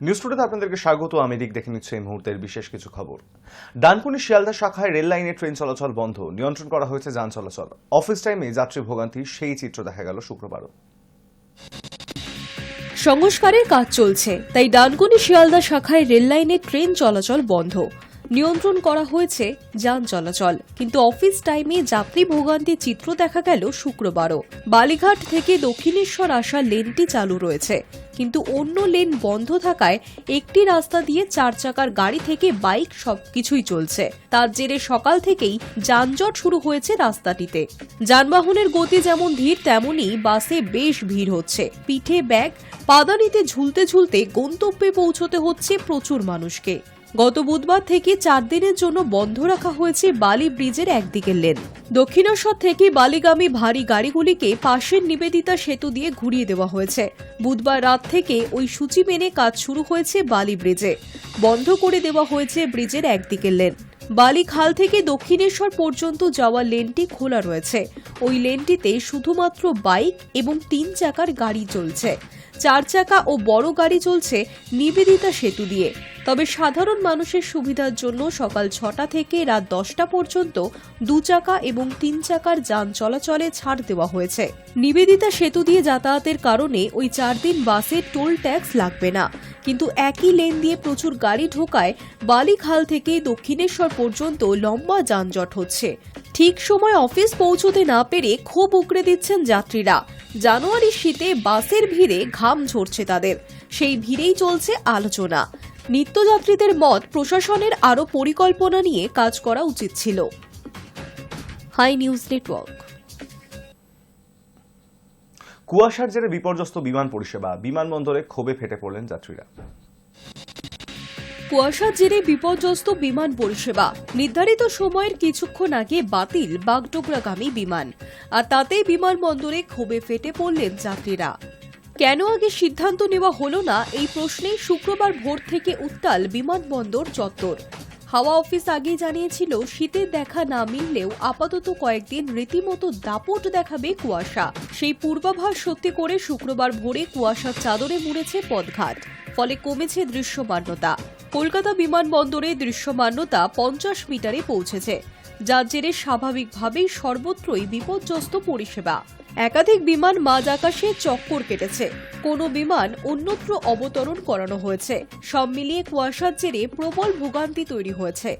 News টুডেতে আপনাদেরকে স্বাগত। আমি দিক দেখে নিচ্ছি এই মুহূর্তের বিশেষ কিছু খবর। ডানকুনি শিয়ালদা শাখায় রেল লাইনে ট্রেন চলাচল বন্ধ, নিয়ন্ত্রণ করা হয়েছে যান চলাচল। অফিস টাইমে যাত্রী ভোগান্তির সেই চিত্র দেখা গেল শুক্রবারও। সংস্কারের কাজ চলছে, তাই ডানকুনি শিয়ালদা শাখায় রেল লাইনে ট্রেন চলাচল বন্ধ, নিয়ন্ত্রণ করা হয়েছে যান চলাচল। কিন্তু অফিস টাইমে যাত্রী ভোগান্তির চিত্র দেখা গেল শুক্রবারও। বালিঘাট থেকে দক্ষিণেশ্বর আসা লেনটি চালু রয়েছে, কিন্তু অন্য লেন বন্ধ থাকায় একটি রাস্তা দিয়ে 4 চাকার গাড়ি থেকে বাইক সবকিছুই চলছে। তার জেরে সকাল থেকেই যানজট শুরু হয়েছে রাস্তাটিতে। যানবাহনের গতি যেমন ধীর, তেমনই বাসে বেশ ভিড় হচ্ছে। পিঠে ব্যাগ, পাদানিতে ঝুলতে ঝুলতে গন্তব্যে পৌঁছতে হচ্ছে প্রচুর মানুষকে। গত বুধবার থেকে 4 দিনের জন্য বন্ধ রাখা হয়েছে বালি ব্রিজের একদিকের লেন। দক্ষিণেশ্বর থেকে বালিগামী ভারী গাড়িগুলিকে পাশের নিবেদিতা সেতু দিয়ে ঘুরিয়ে দেওয়া হয়েছে। বুধবার রাত থেকে ওই সূচি মেনে কাজ শুরু হয়েছে বালি ব্রিজে। বন্ধ করে দেওয়া হয়েছে ব্রিজের একদিকের লেন। বালি খাল থেকে দক্ষিণেশ্বর পর্যন্ত যাওয়ার লেনটি খোলা রয়েছে। ওই লেনটিতে শুধুমাত্র বাইক এবং 3 চাকার গাড়ি চলছে। 4 চাকা ও বড় গাড়ি চলছে নিবেদিতা সেতু দিয়ে। তবে সাধারণ মানুষের সুবিধার জন্য সকাল 6টা থেকে রাত 10টা পর্যন্ত 2 চাকা এবং 3 চাকার যান চলাচলে ছাড় দেওয়া হয়েছে। নিবেদিতা সেতু দিয়ে যাতায়াতের কারণে ওই 4 দিন বাসে টোল ট্যাক্স লাগবে না। কিন্তু একই লেন দিয়ে প্রচুর গাড়ি ঢোকায় বালিখাল থেকে দক্ষিণেশ্বর পর্যন্ত লম্বা যানজট হচ্ছে। ঠিক সময় অফিস পৌঁছতে না পেরে ক্ষোভ উগরে দিচ্ছেন যাত্রীরা। জানুয়ারির শীতে বাসের ভিড়ে ঘাম ঝরছে তাদের, সেই ভিড়েই চলছে আলোচনা। নিত্যযাত্রীদের মত, প্রশাসনের আরও পরিকল্পনা নিয়ে কাজ করা উচিত ছিল। Hi news network. কুয়াশার জেরে বিপর্যস্ত বিমান পরিষেবা, বিমানবন্দরে ক্ষোভে ফেটে পড়লেন যাত্রীরা। কুয়াশার জেরে বিপর্যস্ত বিমান পরিষেবা, নির্ধারিত সময়ের কিছুক্ষণ আগে বাতিল বাগডোগরাগামী বিমান, আর তাতেই বিমানবন্দরে ক্ষোভে ফেটে পড়লেন যাত্রীরা। কেন আগে সিদ্ধান্ত নেওয়া হলো না, এই প্রশ্নেই শুক্রবার ভোর থেকে উত্তাল বিমানবন্দর চত্বর। হাওয়া অফিস আগেই জানিয়েছিল শীতের দেখা না মিললেও আপাতত কয়েকদিন রীতিমতো দাপট দেখাবে কুয়াশা। সেই পূর্বাভাস সত্যি করে শুক্রবার ভোরে কুয়াশার চাদরে মুড়েছে পথঘাট, ফলে কমেছে দৃশ্যমানতা। কলকাতা বিমানবন্দরে দৃশ্যমানতা 50 মিটারে পৌঁছেছে, যার জেরে স্বাভাবিকভাবেই সর্বত্রই বিপর্যস্ত পরিষেবা। একাধিক বিমান মাঝ আকাশে চক্কর কেটেছে, কোনো বিমান অন্যত্র অবতরণ করানো হয়েছে। সব মিলিয়ে কুয়াশার জেরে প্রবল ভোগান্তি তৈরি হয়েছে।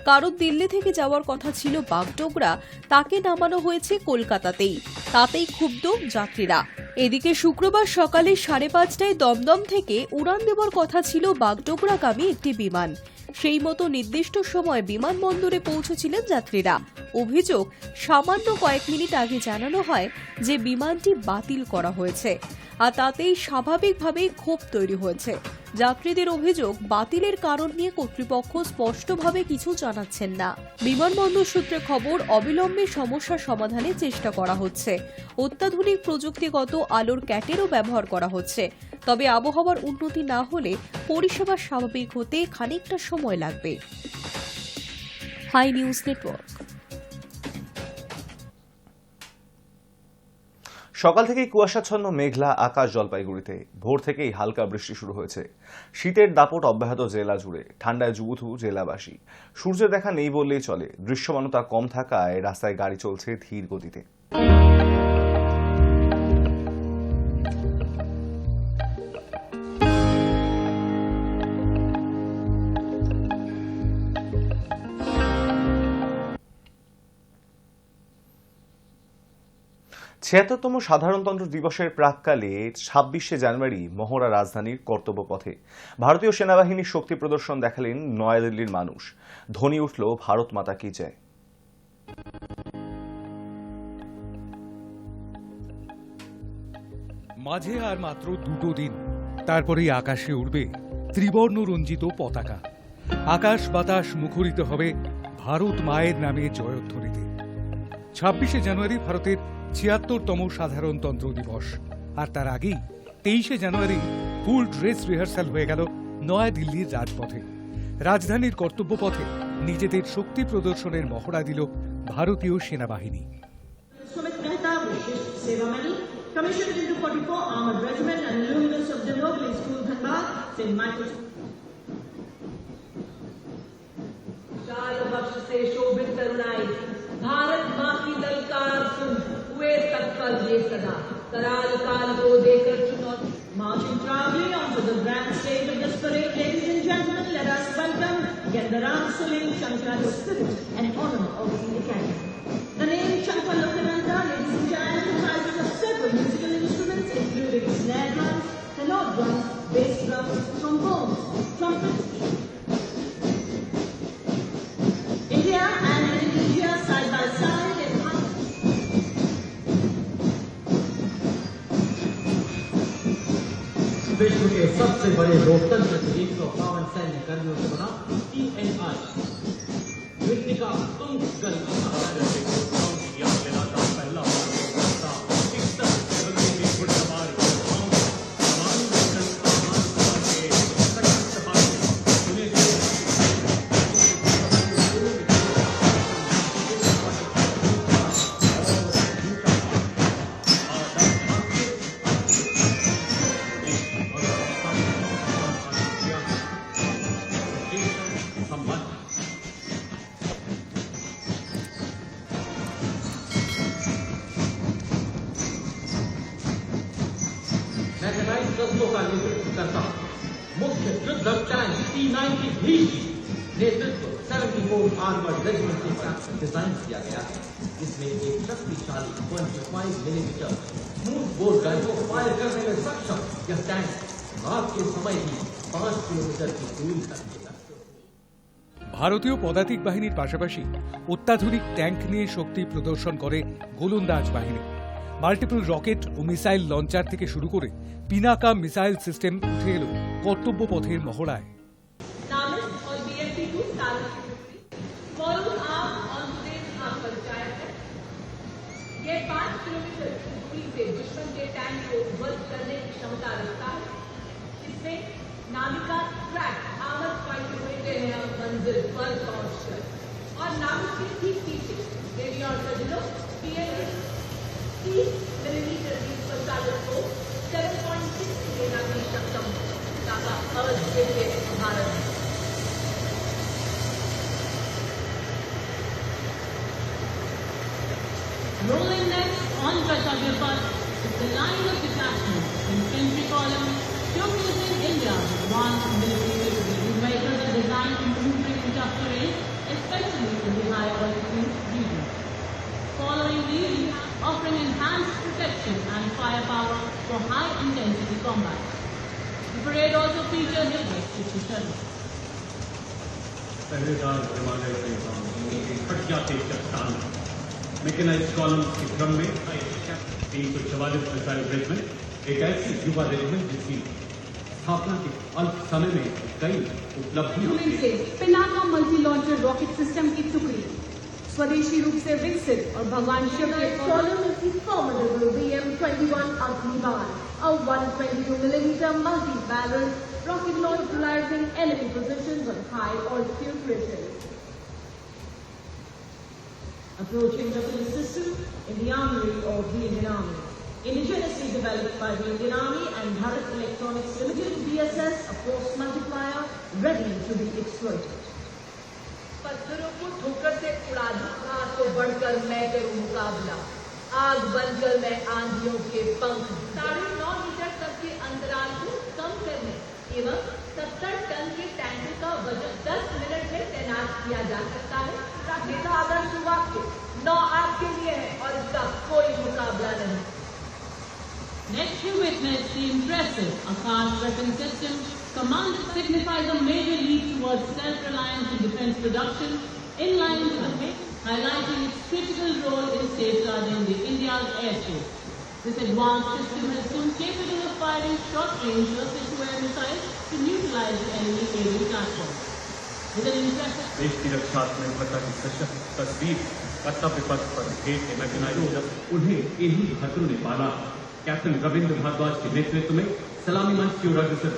কারণ দিল্লি থেকে যাওয়ার কথা ছিল বাগডোগরা, তাকে নামানো হয়েছে কলকাতাতেই, তাতেই ক্ষুব্ধ যাত্রীরা। এদিকে শুক্রবার সকালে 5:30টায় দমদম থেকে উড়ান দেওয়ার কথা ছিল বাগডোগরাগামী একটি বিমান। সেই মতো নির্দিষ্ট সময় বিমানবন্দরে পৌঁছেছিলেন যাত্রীরা। অভিযোগ, সামান্য কয়েক মিনিট আগে জানানো হয় যে বিমানটি বাতিল করা হয়েছে, আর তাতেই স্বাভাবিকভাবেই ক্ষোভ তৈরি হয়েছে। যাত্রীদের অভিযোগ, বাতিলের কারণ নিয়ে কর্তৃপক্ষ স্পষ্টভাবে কিছু জানাচ্ছেন না। বিমানবন্দর সূত্রে খবর, অবিলম্বে সমস্যা সমাধানের চেষ্টা করা হচ্ছে। অত্যাধুনিক প্রযুক্তিগত আলোর ক্যাটেরও ব্যবহার করা হচ্ছে। তবে আবহাওয়ার উন্নতি না হলে পরিষেবা স্বাভাবিক হতে খানিকটা সময় লাগবে। Hi news network. সকাল থেকেই কুয়াশাচ্ছন্ন মেঘলা আকাশ জলপাইগুড়িতে। ভোর থেকেই হালকা বৃষ্টি শুরু হয়েছে। শীতের দাপট অব্যাহত জেলা জুড়ে, ঠান্ডায় জুবুথু জেলাবাসী। সূর্যের দেখা নেই বললেই চলে। দৃশ্যমানতা কম থাকায় রাস্তায় গাড়ি চলছে ধীর গতিতে। ছিয়াত্তরতম সাধারণতন্ত্র দিবসের প্রাক্কালে 26শে জানুয়ারি মহড়া রাজধানীর কর্তব্যপথে ভারতীয় সেনাবাহিনীর শক্তি প্রদর্শন দেখালেন নয়াদিল্লির মানুষ। ধ্বনি উঠল ভারত মাতা কি জয়। মাঝে আর মাত্র 2 দিন, তারপরেই আকাশে উড়বে ত্রিবর্ণ রঞ্জিত পতাকা। আকাশ বাতাস মুখরিত হবে ভারত মায়ের নামে জয়ধ্বনিতে। 26শে জানুয়ারি ভারতের 76তম সাধারণতন্ত্র দিবস, আর তার আগেই 23শে জানুয়ারি ফুল ড্রেস রিহার্সাল হয়ে গেল নয়াদিল্লির রাজপথে। রাজধানীর কর্তব্যপথে নিজেদের শক্তি প্রদর্শনের মহড়া দিল ভারতীয় সেনাবাহিনী। commissioned into 44 Armored Regiment and alumnus of the Nobel School, Dhanbad, से माइक्रोसॉफ्ट बख्श से शोभित करुणाई भारत माँ की दलकार सुन हुए तत्पर ये सदा कराल काल को देकर चुनौती marching proudly onto the grand stage of this parade, ladies and gentlemen, let us welcome Yandaram Suling Shankar, the spirit and honor of the Academy. The name Champa Lokananda, ladies and gentlemen, comprises of several musical instruments including snare drums, tenor drums, bass drums, trombones, trumpets. India and Indonesia side by side in harmony. विश्व के सबसे बड़े लोकतंत्र के 152 सैन्य कर्मियों से बना TNI मृतिका तुम गल पहला मैकेनाइज्ड दस्तों का नेतृत्व करता मुख्य युद्धक टैंक T9 की भी नेतृत्व 74 आर्मर्ड रेजिमेंट के साथ डिजाइन किया गया है। इसमें एक शक्तिशाली 1.5 मिलीमीटर स्मूथ बोर गन को फायर करने में सक्षम यह टैंक रात के समय ही 5 किलोमीटर की दूरी तक ভারতীয় পদাতিক বাহিনীর পাশাপাশি অত্যাধুনিক ট্যাঙ্ক নিয়ে শক্তি প্রদর্শন করে গোলন্দাজ বাহিনী। মাল্টিপল রকেট ও মিসাইল লঞ্চার থেকে শুরু করে পিনাকা মিসাইল সিস্টেম উঠে এলো কর্তব্য পথের মহড়ায়। Namin और BMP-2 Talas फॉलो आप ऑन today's पंचायत है। ये 5 किलोमीटर की दूरी से दुश्मन के टैंक को ध्वस्त करने की क्षमता रखता है। इसमें नामिका ट्रैक आमद फाइटर होते हैं हम मंजिल पर पहुंचकर और नामिक के ठीक पीछे देवी और सजनों PMP 30 मिलीमीटर की स्वचालित को 7.6 देना भी सक्षम ताकि अवध के Bharat Rolling next on Kartavya Path is the line of detachment infantry column showcasing India's advanced military capabilities. Vehicles are designed to manoeuvre in tough terrain, especially in the high altitude regions. Following these, offering enhanced protection and firepower for high-intensity combat. The parade also features a district service. पहरेदार हिमालय से फट जाते चट्टान mechanised column के क्रम में 344 missile regiment एक ऐसी युवा रेजिमेंट जिसकी स्थापना के अल्प समय में कई उपलब्धियां से Pinaka multi launcher rocket system की टुकड़ी स्वदेशी रूप से विकसित और भगवान शिव के कॉलम की formidable BM-21 अग्निबाण, a 122mm multi-barrel rocket neutralizing enemy positions on high altitude ridges. Approaching weapon system in the armory of the Indian Army. Indigenously developed by the Indian Army and Bharat Electronics Limited, BSS, a force multiplier ready to be exploited. पत्थरों को ठोकर से उड़ा दूंगा तो बढ़कर मैं करूं मुकाबला आग बनकर मैं आंधियों के पंख 9.5 मीटर तक के अंतराल को कम करने एवं 70 टन के टैंकर का वजन 10 मिनट में तैनात किया जा सकता है। नेता आदर्श वाक्य 9 आपके लिए है और इसका कोई मुकाबला नहीं। Next you witness the impressive Akash weapon system. Command signifies a major leap towards self-reliance in defense production in line with highlighting its critical role in safeguarding the India's airspace. This advanced system is soon capable of firing short-range surface-to-air missiles to neutralize the enemy aerial platform. With an impressive देश की रक्षात्मकता की सशक्त तस्वीर कर्तव्य पथ पर भेंट के मैकेनाइज्ड उन्हें इन्हीं बहादुरों ने पाला। कैप्टन रविंद्र भारद्वाज के नेतृत्व में सलामी मंच की ओर से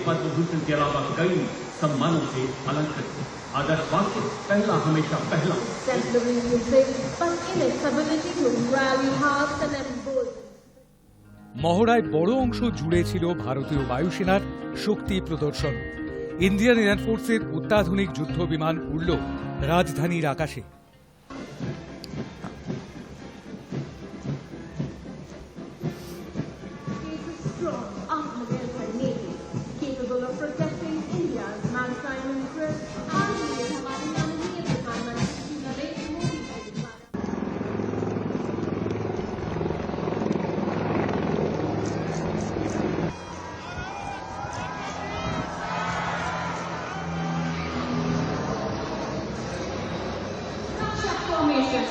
पद्म भूषण के अलावा कई सम्मानों से अलंकृत। आदर्श वाक्य पहला हमेशा पहला। মহড়ায় বড় অংশ জুড়ে ছিল ভারতীয় বায়ুসেনার শক্তি প্রদর্শন। ইন্ডিয়ান এয়ারফোর্সের অত্যাধুনিক যুদ্ধ বিমান উড়ল রাজধানীর আকাশে। is a strong Ahmadiyya Navy capable of protecting India's maritime interests. हमारे माननीय प्रधानमंत्री नरेंद्र मोदी जी द्वारा formation.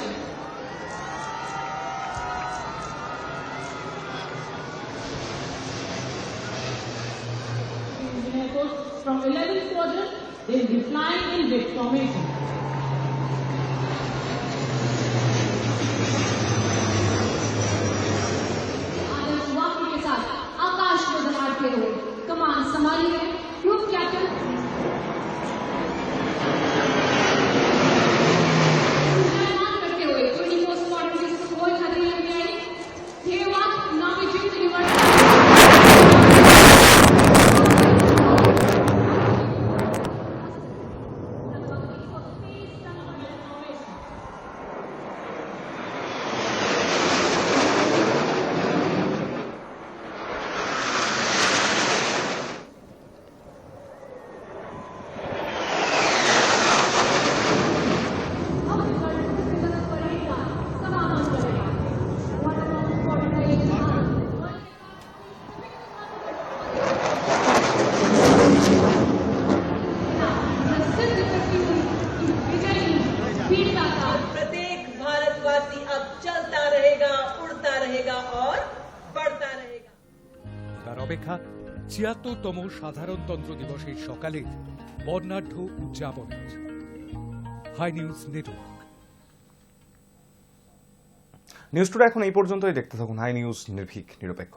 Engineer Force from 11th Squadron, they will be flying in jet formation. आदर्श वाक्य के साथ आकाश में दहाड़ते हुए कमान संभाली है ग्रुप कैप्टन करते हुए 24 स्क्वाड्रन की कोई खतरे नहीं आई देवा नामी जिम डिलीवर प्रत्येक भारतवासी अब चलता रहेगा, उड़ता रहेगा और बढ़ता रहेगा। তার অপেক্ষা ৭৬তম সাধারণতন্ত্র দিবসের সকালে বর্ণাঢ্য উদযাপনের। Hi news network. News today এখন এই পর্যন্তই। দেখতে থাকুন হাই নিউজ, নির্ভীক নিরপেক্ষ।